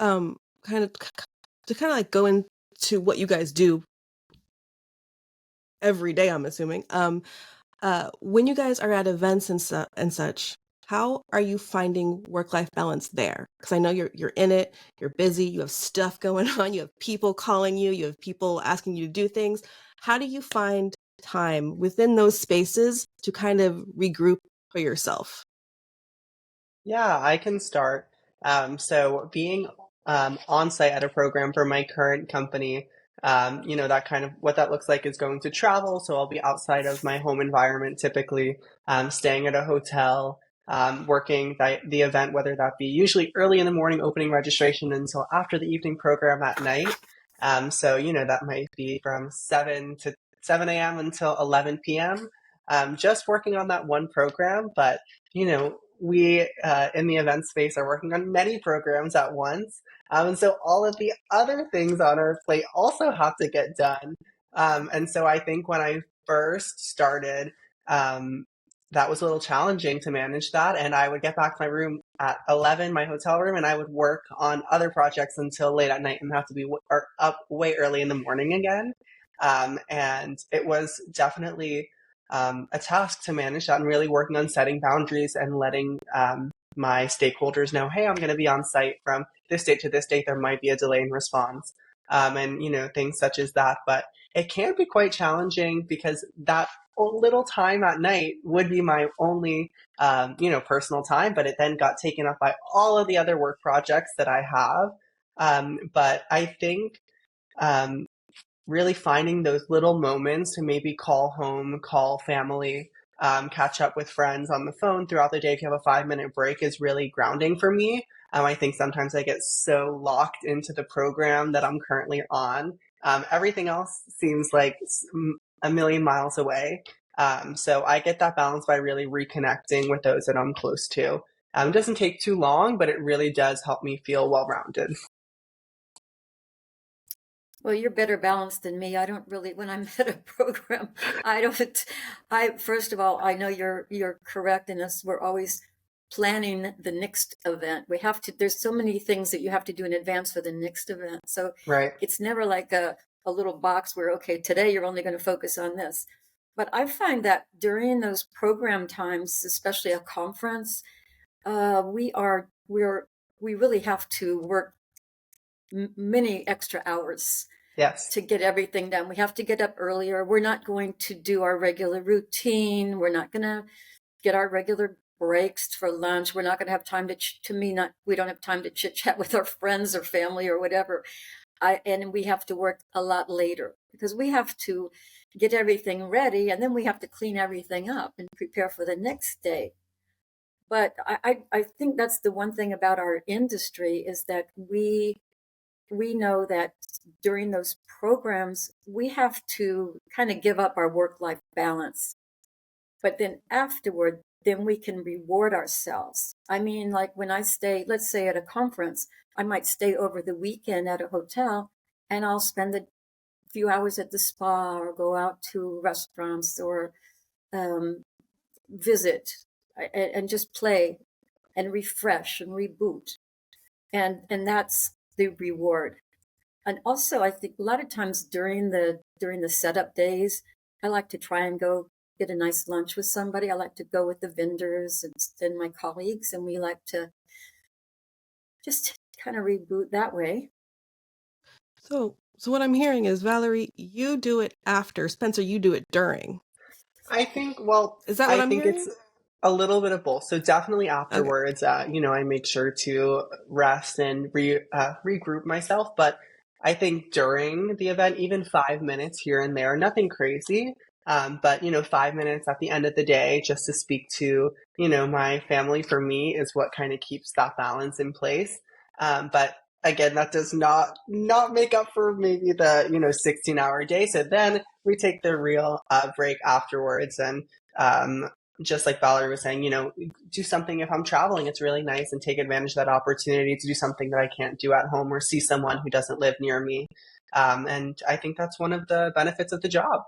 kind of to kind of like go into what you guys do every day, I'm assuming. When you guys are at events and such, how are you finding work-life balance there? Because I know you're in it, you're busy, you have stuff going on, you have people calling you, you have people asking you to do things. How do you find time within those spaces to kind of regroup for yourself? Yeah, I can start. So being on site at a program for my current company, that kind of what that looks like is going to travel. So I'll be outside of my home environment, typically staying at a hotel, working the event, whether that be usually early in the morning, opening registration until after the evening program at night. So that might be from 7 a.m. until 11 p.m. Just working on that one program, but we in the event space are working on many programs at once. And so all of the other things on our plate also have to get done. And so I think when I first started, that was a little challenging to manage that. And I would get back to my room at 11, my hotel room, and I would work on other projects until late at night and have to be up way early in the morning again. And it was definitely a task to manage that and really working on setting boundaries and letting my stakeholders know, hey, I'm going to be on site from this date to this date. There might be a delay in response, and things such as that. But it can be quite challenging because that little time at night would be my only, personal time. But it then got taken up by all of the other work projects that I have. But I think um, really finding those little moments to maybe call home, call family, catch up with friends on the phone throughout the day. If you have a 5 minute break, is really grounding for me. I think sometimes I get so locked into the program that I'm currently on. Everything else seems like a million miles away. So I get that balance by really reconnecting with those that I'm close to. It doesn't take too long, but it really does help me feel well rounded. Well, you're better balanced than me. I don't really, when I'm at a program, I don't, first of all, I know you're correct in us. We're always planning the next event. There's so many things that you have to do in advance for the next event. So Right. it's never like a little box where, okay, today you're only going to focus on this. But I find that during those program times, especially a conference, we really have to work many extra hours Yes. to get everything done. We have to get up earlier. We're not going to do our regular routine. We're not going to get our regular breaks for lunch. We're not going to have time we don't have time to chit chat with our friends or family or whatever. And we have to work a lot later because we have to get everything ready and then we have to clean everything up and prepare for the next day. But I think that's the one thing about our industry is that we know that during those programs, we have to kind of give up our work-life balance. But then afterward, then we can reward ourselves. I mean, like when I stay, let's say at a conference, I might stay over the weekend at a hotel and I'll spend a few hours at the spa or go out to restaurants or um, visit and just play and refresh and reboot. And that's the reward. And also, I think a lot of times during the setup days, I like to try and go get a nice lunch with somebody. I like to go with the vendors and my colleagues, and we like to just kind of reboot that way. So what I'm hearing is, Valerie, you do it after. Spencer, you do it during. I think, well, Is that what I I'm think it's hearing? a little bit of both. So definitely Okay. afterwards, I make sure to rest and regroup myself. But I think during the event, even 5 minutes here and there, nothing crazy. But 5 minutes at the end of the day, just to speak to my family for me is what kind of keeps that balance in place. But again, that does not make up for maybe the 16-hour day. So then we take the real break afterwards and just like Valerie was saying, do something if I'm traveling. It's really nice and take advantage of that opportunity to do something that I can't do at home or see someone who doesn't live near me. And I think that's one of the benefits of the job.